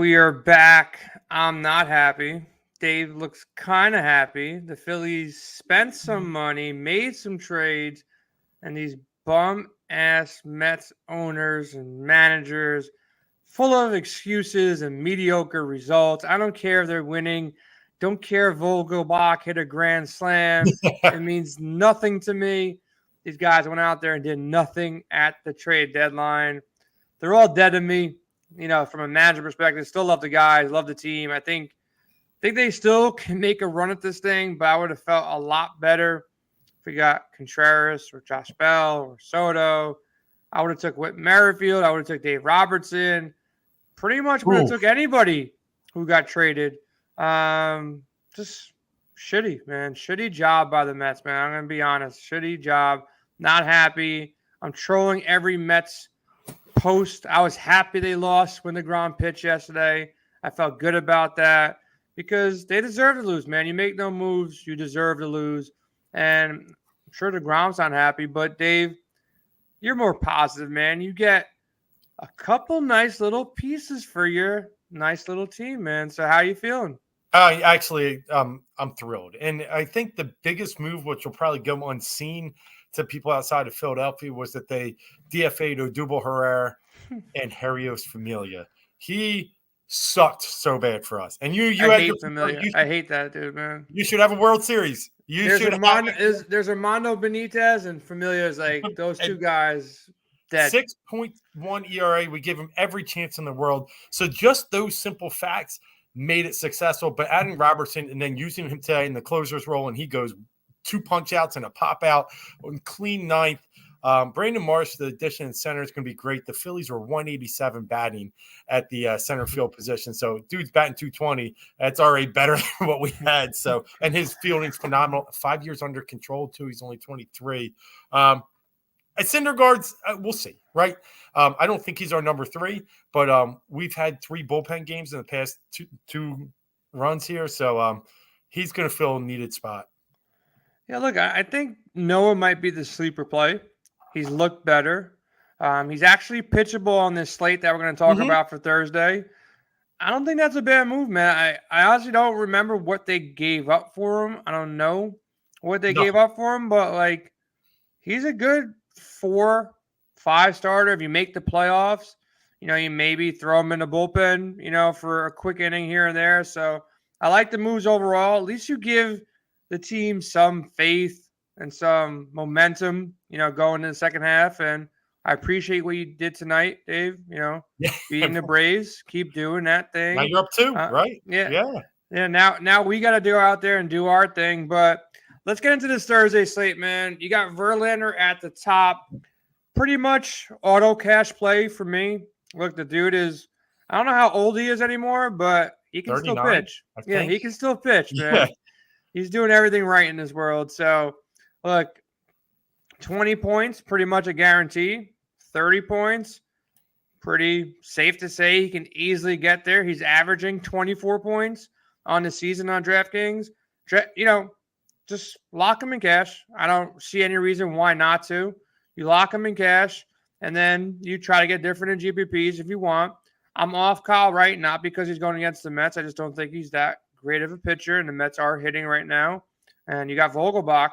We are back. I'm not happy. Dave looks kind of happy. The Phillies spent some money, made some trades, and these bum-ass Mets owners and managers full of excuses and mediocre results. I don't care if they're winning. Don't care if Vogelbach hit a grand slam. It means nothing to me. These guys went out there and did nothing at the trade deadline. They're all dead to me. From a manager perspective, still love the guys, love the team. I think they still can make a run at this thing, but I would have felt a lot better if we got Contreras or Josh Bell or Soto. I would have took Whit Merrifield. I would have took Dave Robertson. Pretty much would have took anybody who got traded. Just shitty, man. Shitty job by the Mets, man. I'm going to be honest. Shitty job. Not happy. I'm trolling every Mets post. I was happy they lost when DeGrom pitched yesterday. I felt good about that because they deserve to lose, man. You make no moves, you deserve to lose. And I'm sure DeGrom's not happy, but Dave, you're more positive, man. You get a couple nice little pieces for your nice little team, man. So how you feeling? Actually, I'm thrilled. And I think the biggest move, which will probably go unseen to people outside of Philadelphia, was that they DFA'd Odubel Herrera and Herios Familia. He sucked so bad for us. And I hate Familia. I hate that dude, man. You should have a World Series. There's Armando Benitez and Familia is like those two guys. Dead. 6.1 ERA. We give him every chance in the world. So just those simple facts made it successful. But adding Robertson and then using him today in the closer's role, and he goes 2 punch outs and a pop out, clean ninth. Brandon Marsh, the addition in center, is going to be great. The Phillies were 187 batting at the center field position. So dude's batting 220. That's already better than what we had. So, and his fielding's phenomenal. 5 years under control too. He's only 23. At Syndergaard's, we'll see, right? I don't think he's our number 3, but we've had 3 bullpen games in the past two runs here. So he's going to fill a needed spot. Yeah, look, I think Noah might be the sleeper play. He's looked better. He's actually pitchable on this slate that we're going to talk about for Thursday. I don't think that's a bad move, man. I honestly don't remember what they gave up for him. I don't know what they gave up for him, but, like, he's a good 4-5 starter. If you make the playoffs, you maybe throw him in the bullpen, for a quick inning here and there. So I like the moves overall. At least you give the team some faith and some momentum, going in the second half. And I appreciate what you did tonight, Dave. Beating the Braves, keep doing that thing. Now you're up 2, right? Yeah. Now we got to go out there and do our thing. But let's get into this Thursday slate, man. You got Verlander at the top. Pretty much auto cash play for me. Look, the dude is, I don't know how old he is anymore, but he can still pitch. Yeah, he can still pitch, man. Yeah. He's doing everything right in this world. So, look, 20 points, pretty much a guarantee. 30 points, pretty safe to say he can easily get there. He's averaging 24 points on the season on DraftKings. Just lock him in cash. I don't see any reason why not to. You lock him in cash, and then you try to get different in GPPs if you want. I'm off Kyle Wright, not because he's going against the Mets. I just don't think he's that great of a pitcher, and the Mets are hitting right now. And you got Vogelbach,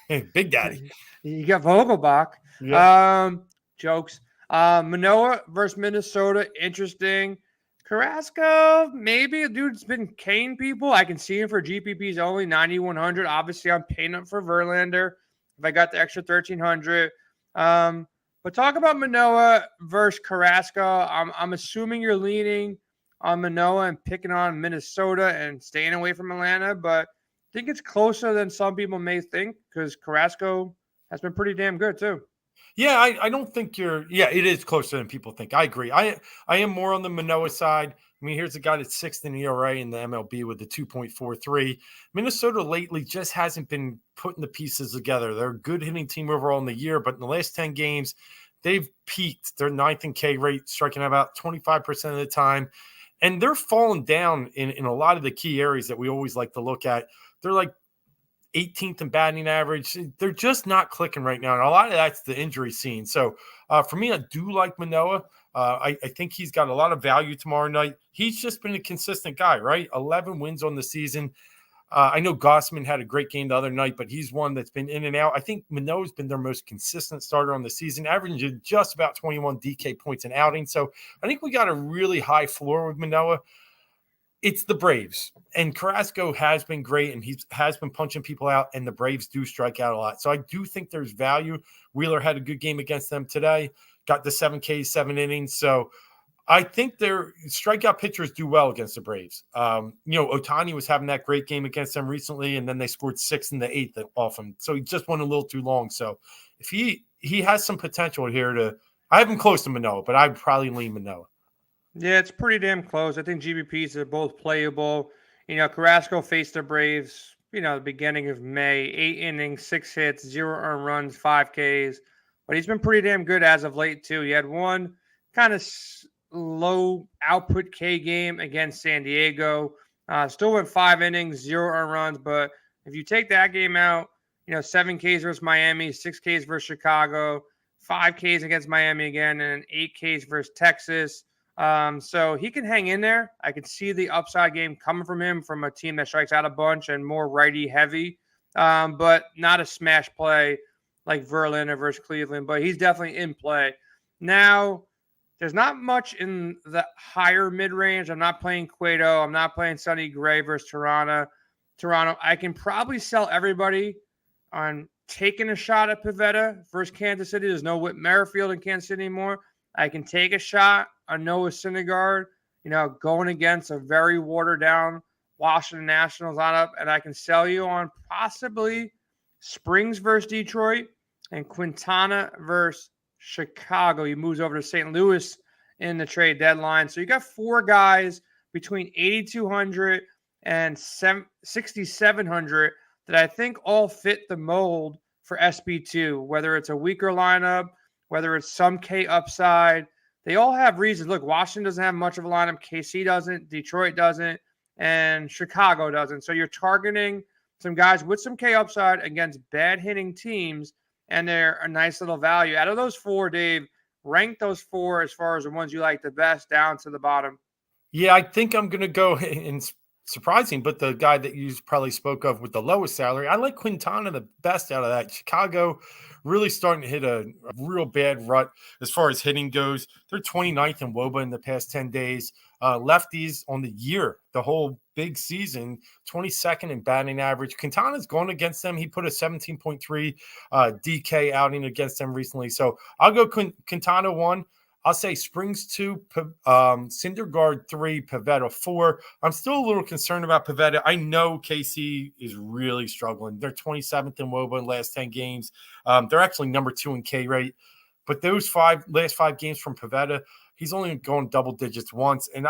Big Daddy. You got Vogelbach. Yeah. Jokes. Manoa versus Minnesota, interesting. Carrasco, maybe. Dude's been cane people. I can see him for GPPs only, 9,100. Obviously, I'm paying up for Verlander if I got the extra 1,300. But talk about Manoa versus Carrasco. I'm assuming you're leaning on Manoa and picking on Minnesota and staying away from Atlanta, but I think it's closer than some people may think because Carrasco has been pretty damn good too. Yeah, I don't think it is closer than people think. I agree. I am more on the Manoa side. I mean, here's a guy that's 6th in ERA in the MLB with the 2.43. Minnesota lately just hasn't been putting the pieces together. They're a good hitting team overall in the year, but in the last 10 games, they've peaked. They're 9th in K rate, striking out about 25% of the time. And they're falling down in a lot of the key areas that we always like to look at. They're like 18th in batting average. They're just not clicking right now. And a lot of that's the injury scene. So for me, I do like Manoa. I think he's got a lot of value tomorrow night. He's just been a consistent guy, right? 11 wins on the season. I know Gossman had a great game the other night, but he's one that's been in and out. I think Manoa's been their most consistent starter on the season, averaging just about 21 DK points an outing. So I think we got a really high floor with Manoa. It's the Braves, and Carrasco has been great, and he has been punching people out, and the Braves do strike out a lot. So I do think there's value. Wheeler had a good game against them today, got the 7 Ks, 7 innings. So I think their strikeout pitchers do well against the Braves. Ohtani was having that great game against them recently, and then they scored 6 in the 8th off him. So he just went a little too long. So if he has some potential here I have him close to Manoa, but I'd probably lean Manoa. Yeah, it's pretty damn close. I think GBPs are both playable. Carrasco faced the Braves, the beginning of May, 8 innings, 6 hits, 0 earned runs, 5 Ks. But he's been pretty damn good as of late, too. He had one kind of low output K game against San Diego. Still went 5 innings, 0 earned runs. But if you take that game out, 7 Ks versus Miami, 6 Ks versus Chicago, 5 Ks against Miami again, and 8 Ks versus Texas. So he can hang in there. I can see the upside game coming from him from a team that strikes out a bunch and more righty heavy, but not a smash play like Verlander versus Cleveland, but he's definitely in play. Now, there's not much in the higher mid-range. I'm not playing Cueto. I'm not playing Sonny Gray versus Toronto. I can probably sell everybody on taking a shot at Pivetta versus Kansas City. There's no Whit Merrifield in Kansas City anymore. I can take a shot on Noah Syndergaard, going against a very watered-down Washington Nationals lineup, and I can sell you on possibly Springs versus Detroit and Quintana versus Chicago. He moves over to St. Louis in the trade deadline. So you got 4 guys between 8,200 and 6,700 that I think all fit the mold for SB2, whether it's a weaker lineup, whether it's some K upside. They all have reasons. Look, Washington doesn't have much of a lineup. KC doesn't. Detroit doesn't. And Chicago doesn't. So you're targeting some guys with some K upside against bad hitting teams, and they're a nice little value. Out of those 4, Dave, rank those 4 as far as the ones you like the best down to the bottom. Yeah, I think I'm going to go in surprising, but the guy that you probably spoke of with the lowest salary, I like Quintana the best out of that. Chicago really starting to hit a real bad rut as far as hitting goes. They're 29th in WOBA in the past 10 days. Lefties on the year, the whole big season, 22nd in batting average. Quintana's going against them. He put a 17.3 DK outing against them recently. So I'll go Quintana 1. I'll say Springs 2, Syndergaard 3, Pivetta 4. I'm still a little concerned about Pivetta. I know KC is really struggling. They're 27th in WOBA in the last 10 games. They're actually number 2 in K rate. But those last 5 games from Pivetta, he's only going double digits once. And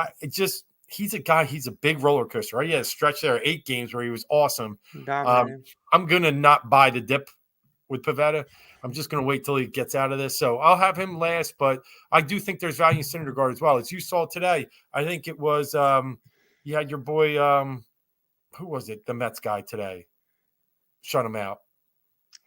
he's a guy, he's a big roller coaster, right? He had a stretch there, 8 games where he was awesome. I'm going to not buy the dip with Pivetta. I'm just going to wait till he gets out of this. So I'll have him last, but I do think there's value in Syndergaard as well. As you saw today, I think it was you had your boy, who was it? The Mets guy today. Shut him out.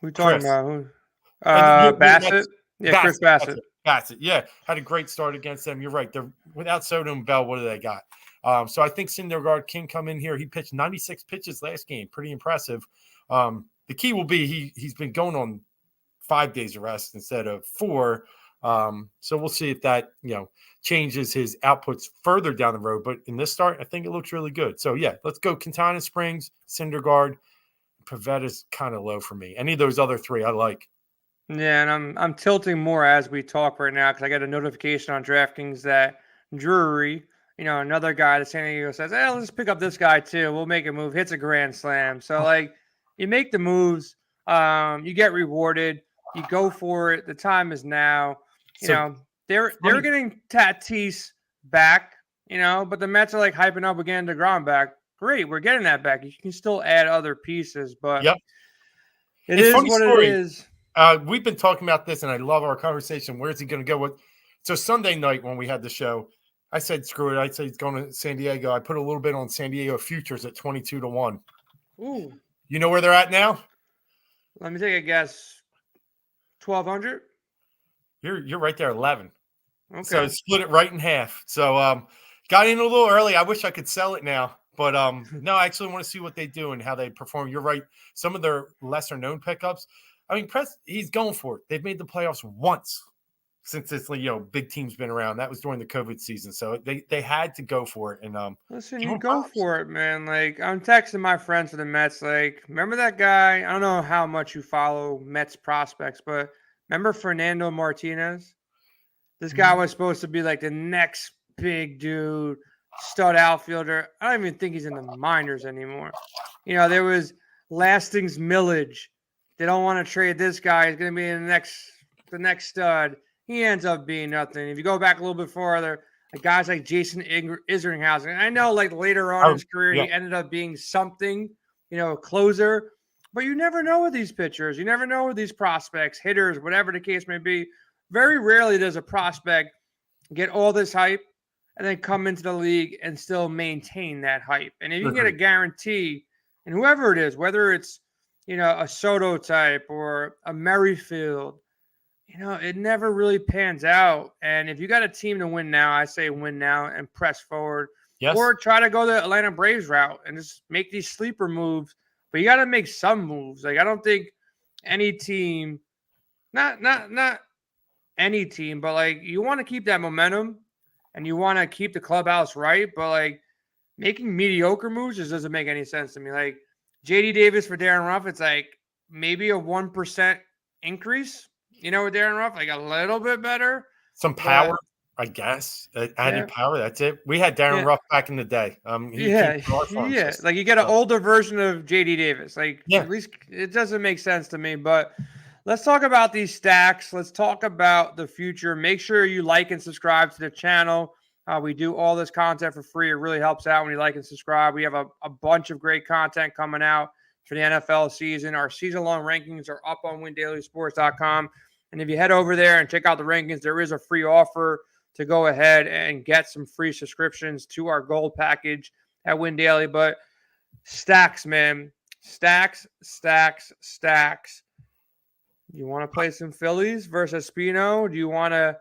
Who talking about? Bassett? Yeah, Chris Bassett. Bassett, yeah. Had a great start against them. You're right. They're without Soto and Bell, what do they got? So I think Syndergaard can come in here. He pitched 96 pitches last game. Pretty impressive. The key will be he's been going on 5 days of rest instead of 4. So we'll see if that, changes his outputs further down the road. But in this start, I think it looks really good. So, yeah, let's go Quintana, Springs, Syndergaard. Pivetta's kind of low for me. Any of those other 3 I like. Yeah, and I'm tilting more as we talk right now because I got a notification on DraftKings that Drury, another guy that San Diego says, hey, let's pick up this guy too. We'll make a move. Hits a grand slam. So, you make the moves. You get rewarded. You go for it. The time is now. They're getting Tatis back, but the Mets are hyping up again DeGrom back. Great, we're getting that back. You can still add other pieces, but it is what it is. We've been talking about this, and I love our conversation. Where's he going to go? So Sunday night when we had the show, I said, screw it. I said he's going to San Diego. I put a little bit on San Diego futures at 22-1. Ooh. You know where they're at now? Let me take a guess. 1,200. You're right there, 11. Okay. So split it right in half. So got in a little early. I wish I could sell it now, but no, I actually want to see what they do and how they perform. You're right. Some of their lesser known pickups. I mean, he's going for it. They've made the playoffs once since this big team's been around. That was during the COVID season, so they had to go for it. And listen, you go for it, man. Like, I'm texting my friends for the Mets. Like, remember that guy? I don't know how much you follow Mets prospects, but remember Fernando Martinez? This guy was supposed to be like the next big dude, stud outfielder. I don't even think he's in the minors anymore. There was Lastings Millage. They don't want to trade this guy. He's going to be the next stud. He ends up being nothing. If you go back a little bit farther, like guys like Jason Isringhausen. I know, like later on in his career, he ended up being something, a closer. But you never know with these pitchers. You never know with these prospects, hitters, whatever the case may be. Very rarely does a prospect get all this hype and then come into the league and still maintain that hype. And if you can get a guarantee, and whoever it is, whether it's, a Soto type or a Merrifield, it never really pans out. And if you got a team to win now, I say win now and press forward. Yes. Or try to go the Atlanta Braves route and just make these sleeper moves. But you got to make some moves. Like, I don't think any team, not any team, but like you want to keep that momentum and you want to keep the clubhouse right, but like making mediocre moves just doesn't make any sense to me. Like JD Davis for Darren Ruff, it's like maybe a 1% increase, with Darren Ruff, like a little bit better. Some power, I guess. Added power, that's it. We had Darren Ruff back in the day. Like you get an older version of JD Davis. Like at least it doesn't make sense to me, but let's talk about these stacks. Let's talk about the future. Make sure you like and subscribe to the channel. We do all this content for free. It really helps out when you like and subscribe. We have a bunch of great content coming out for the NFL season. Our season-long rankings are up on WinDailySports.com. And if you head over there and check out the rankings, there is a free offer to go ahead and get some free subscriptions to our gold package at Win Daily. But stacks, man. Stacks. You want to play some Phillies versus Espino? Do you want to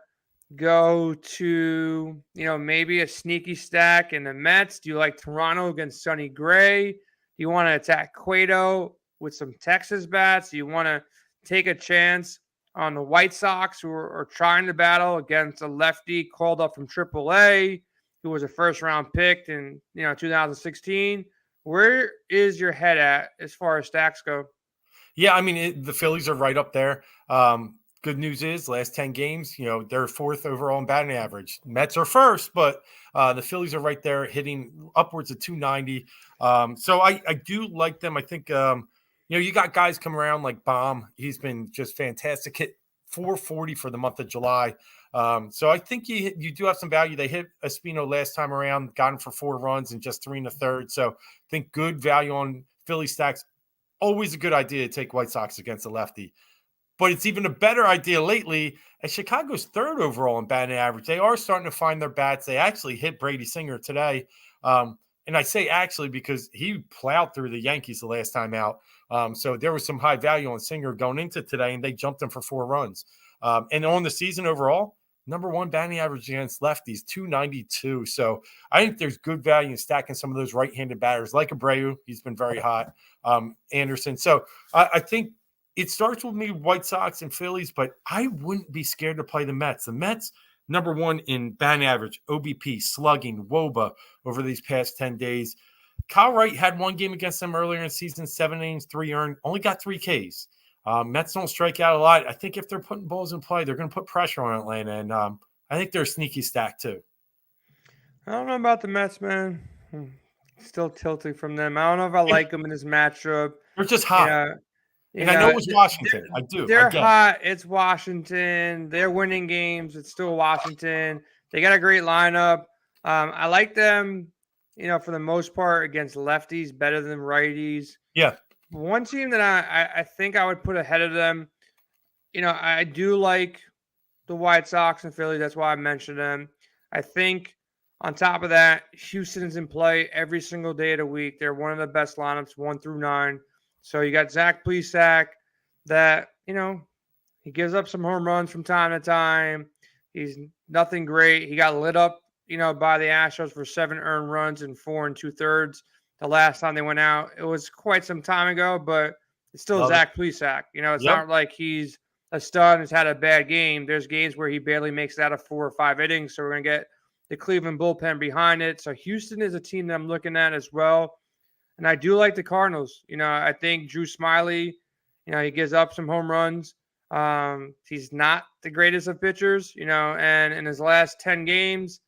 go to, maybe a sneaky stack in the Mets? Do you like Toronto against Sonny Gray? Do you want to attack Cueto with some Texas bats? Do you want to take a chance on the White Sox, who are trying to battle against a lefty called up from AAA, who was a first-round pick in 2016? Where is your head at as far as stacks go? Yeah, I mean, the Phillies are right up there. Good news is last 10 games, they're fourth overall in batting average. Mets are first, but the Phillies are right there hitting upwards of 290. So I do like them. I think, you got guys come around like Baum. He's been just fantastic. Hit 440 for the month of July. So I think you do have some value. They hit Espino last time around, got him for 4 runs and just 3 1/3. So I think good value on Philly stacks. Always a good idea to take White Sox against a lefty. But it's even a better idea lately as Chicago's third overall in batting average. They are starting to find their bats. They actually hit Brady Singer today. And I say actually because he plowed through the Yankees the last time out. So there was some high value on Singer going into today, and they jumped him for 4 runs. And on the season overall, number 1 batting average against lefties, 292. So I think there's good value in stacking some of those right-handed batters like Abreu. He's been very hot. Anderson. So I think it starts with me, White Sox and Phillies, but I wouldn't be scared to play the Mets. The Mets, number 1 in batting average, OBP, slugging, WOBA over these past 10 days. Kyle Wright had 1 game against them earlier in the season, 7 innings, 3 earned, only got 3 Ks. Mets don't strike out a lot. I think if they're putting balls in play, they're going to put pressure on Atlanta, and I think they're a sneaky stack too. I don't know about the Mets, man. Still tilting from them. I don't know if I like them in this matchup. They're just hot. And I know it's Washington. I do. They're hot. It's Washington. They're winning games. It's still Washington. They got a great lineup. I like them, for the most part against lefties better than righties. Yeah. One team that I think I would put ahead of them, I do like the White Sox and Philly. That's why I mentioned them. I think on top of that, Houston's in play every single day of the week. They're one of the best lineups, 1 through 9. So you got Zach Plesac that, he gives up some home runs from time to time. He's nothing great. He got lit up, by the Astros for 7 earned runs in 4 2/3. The last time they went out, it was quite some time ago, but it's still Love it. Zach Plesac. It's Yep. not like he's a stud and has had a bad game. There's games where he barely makes it out of 4 or 5 innings. So we're going to get the Cleveland bullpen behind it. So Houston is a team that I'm looking at as well. And I do like the Cardinals. I think Drew Smyly, he gives up some home runs. He's not the greatest of pitchers, and in his last 10 games,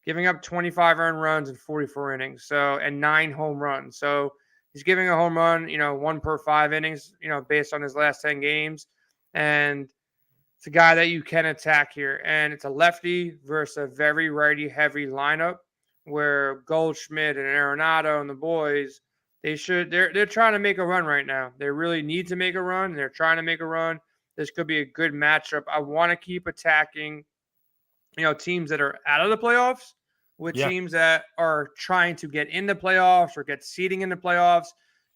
giving up 25 earned runs in 44 innings. And 9 home runs. So he's giving a home run, 1 per 5 innings, based on his last 10 games. And it's a guy that you can attack here. And it's a lefty versus a very righty heavy lineup where Goldschmidt and Arenado and the boys, they're trying to make a run right now. They really need to make a run. And they're trying to make a run. This could be a good matchup. I want to keep attacking, teams that are out of the playoffs with teams that are trying to get in the playoffs or get seeding in the playoffs.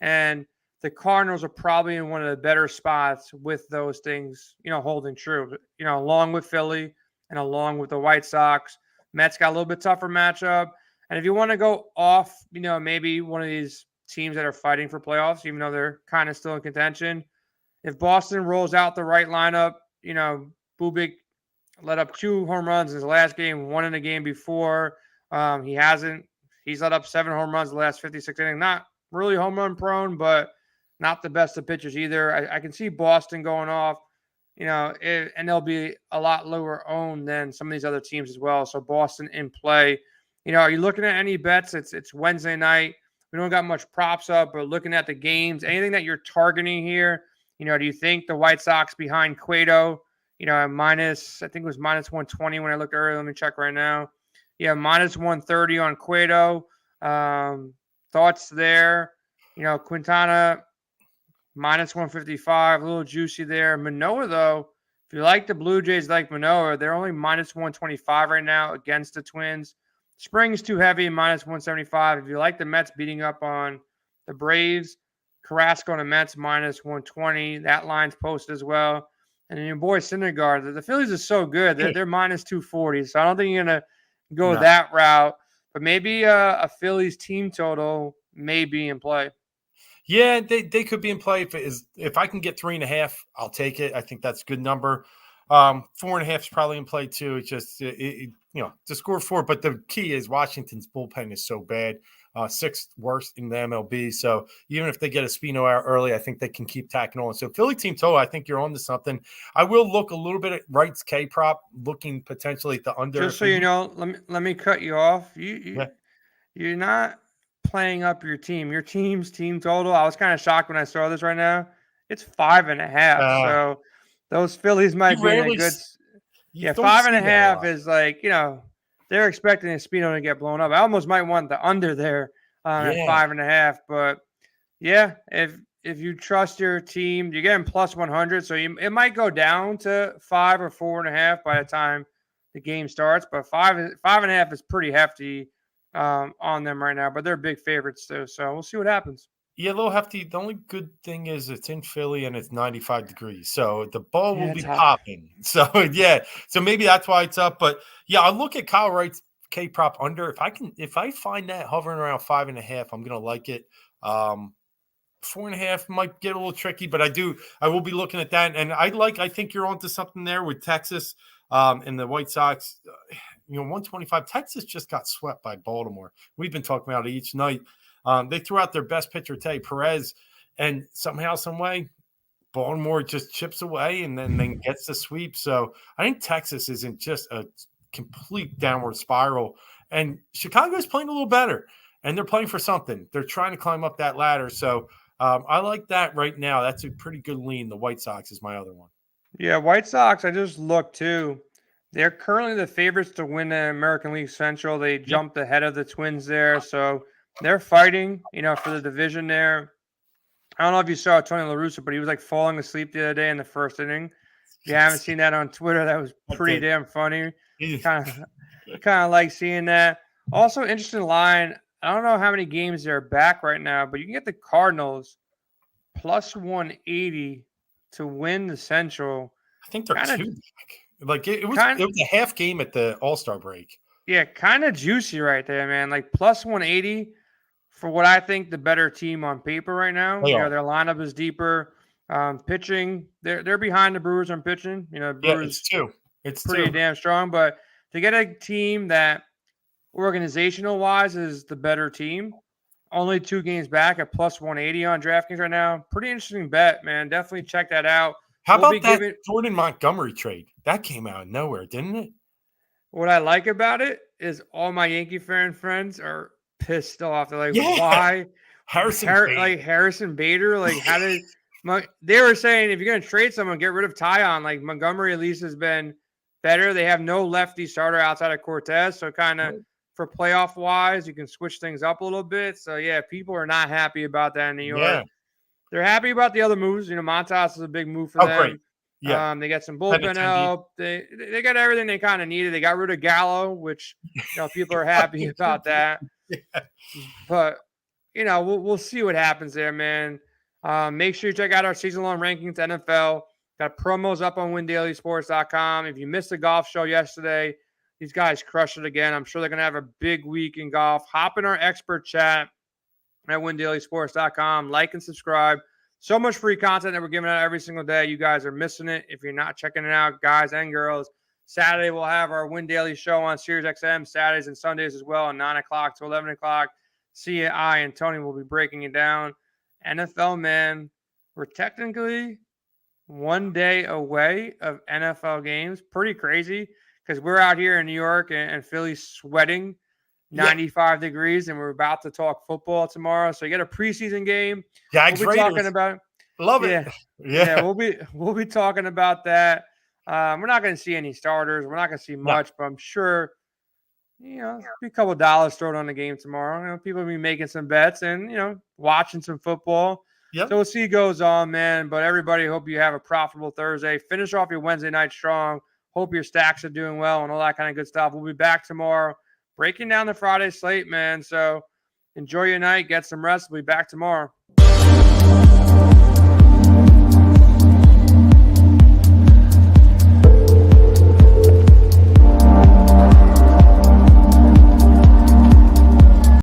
And the Cardinals are probably in one of the better spots with those things, holding true, along with Philly and along with the White Sox. Mets got a little bit tougher matchup. And if you want to go off, maybe one of these teams that are fighting for playoffs, even though they're kind of still in contention, if Boston rolls out the right lineup, Bubik let up 2 home runs in his last game, 1 in the game before. He's let up 7 home runs in the last 56 innings. Not really home run prone, but not the best of pitchers either. I can see Boston going off, and they'll be a lot lower owned than some of these other teams as well. So Boston in play. Are you looking at any bets? It's Wednesday night. We don't got much props up, but looking at the games, anything that you're targeting here, do you think the White Sox behind Cueto, minus, I think it was minus 120 when I looked earlier. Let me check right now. Yeah, minus 130 on Cueto. Thoughts there? Quintana minus 155, a little juicy there. Manoa, though, if you like the Blue Jays like Manoa, they're only minus 125 right now against the Twins. Spring's too heavy, minus 175. If you like the Mets beating up on the Braves, Carrasco and the Mets minus 120. That line's posted as well. And then your boy Syndergaard, the Phillies are so good. They're minus 240. So I don't think you're going to go that route. But maybe a Phillies team total may be in play. Yeah, they could be in play. If I can get 3.5, I'll take it. I think that's a good number. 4.5 is probably in play too. It's just to score 4. But the key is Washington's bullpen is so bad, 6th worst in the MLB. So even if they get a Espino out early, I think they can keep tacking on. So Philly team total, I think you're on to something. I will look a little bit at Wright's K prop, looking potentially at the under. Just so you know, let me cut you off. You're not playing up your team. Your team's team total. I was kind of shocked when I saw this right now. It's 5.5. So those Phillies might be in a good. Yeah, 5.5 is like, they're expecting Espino to get blown up. I almost might want the under there at 5.5. But yeah, if you trust your team, you're getting plus 100. So it might go down to 5 or 4.5 by the time the game starts. But 5.5 is pretty hefty on them right now. But they're big favorites too. So we'll see what happens. Yeah, a little hefty. The only good thing is it's in Philly and it's 95 degrees. So the ball will be popping. So, So maybe that's why it's up. But, I'll look at Kyle Wright's K prop under. If I find that hovering around 5.5, I'm going to like it. 4.5 might get a little tricky, but I will be looking at that. And I think you're onto something there with Texas and the White Sox. 125. Texas just got swept by Baltimore. We've been talking about it each night. They threw out their best pitcher today, Perez, and somehow, some way, Baltimore just chips away and then gets the sweep. So I think Texas isn't just a complete downward spiral. And Chicago's playing a little better, and they're playing for something. They're trying to climb up that ladder. So I like that right now. That's a pretty good lean. The White Sox is my other one. Yeah, White Sox, I just looked too. They're currently the favorites to win the American League Central. They jumped ahead of the Twins there. So they're fighting, for the division there. I don't know if you saw Tony La Russa, but he was like falling asleep the other day in the first inning. If you haven't seen that on Twitter, that was pretty damn funny. Kind of like seeing that. Also, interesting line. I don't know how many games they're back right now, but you can get the Cardinals plus 180 to win the Central. I think they're Kinda- 2 back. Like it was a half game at the All-Star break. Yeah, kind of juicy right there, man. Like plus 180 for what I think the better team on paper right now. They are. Their lineup is deeper. Pitching, they're behind the Brewers on pitching. Yeah, Brewers it's 2. It's pretty 2. damn strong. But to get a team that organizational wise is the better team, only 2 games back at plus 180 on DraftKings right now. Pretty interesting bet, man. Definitely check that out. How about that Jordan Montgomery trade? That came out of nowhere, didn't it? What I like about it is all my Yankee fan friends are pissed off. They're like, Yeah. why Harrison Bader. like Harrison Bader? Like, how did they were saying if you're gonna trade someone, get rid of Tyon. Like Montgomery at least has been better. They have no lefty starter outside of Cortez, so kind of for playoff wise, you can switch things up a little bit. So yeah, people are not happy about that in New York. Yeah. They're happy about the other moves. Montas is a big move for them. Great. Yeah. They got some bullpen help. They got everything they kind of needed. They got rid of Gallo, which people are happy about that. Yeah. But we'll see what happens there, man. Make sure you check out our season-long rankings NFL. Got promos up on WinDailySports.com. If you missed the golf show yesterday, these guys crushed it again. I'm sure they're going to have a big week in golf. Hop in our expert chat at WinDailySports.com. Like and subscribe. So much free content that we're giving out every single day. You guys are missing it if you're not checking it out, guys and girls. Saturday, we'll have our Win Daily show on SiriusXM, Saturdays and Sundays as well, 9 o'clock to 11 o'clock. I and Tony will be breaking it down. NFL, man, we're technically 1 day away of NFL games. Pretty crazy because we're out here in New York and Philly's sweating 95 degrees, and we're about to talk football tomorrow. So you get a preseason game. Jags we'll be Raiders. talking about Love it. Yeah. We'll be talking about that. We're not going to see any starters. We're not going to see much, but I'm sure be a couple of dollars thrown on the game tomorrow. People will be making some bets and watching some football. Yep. So we'll see what goes on, man. But everybody, hope you have a profitable Thursday. Finish off your Wednesday night strong. Hope your stacks are doing well and all that kind of good stuff. We'll be back tomorrow breaking down the Friday slate, man. So enjoy your night. Get some rest. We'll be back tomorrow.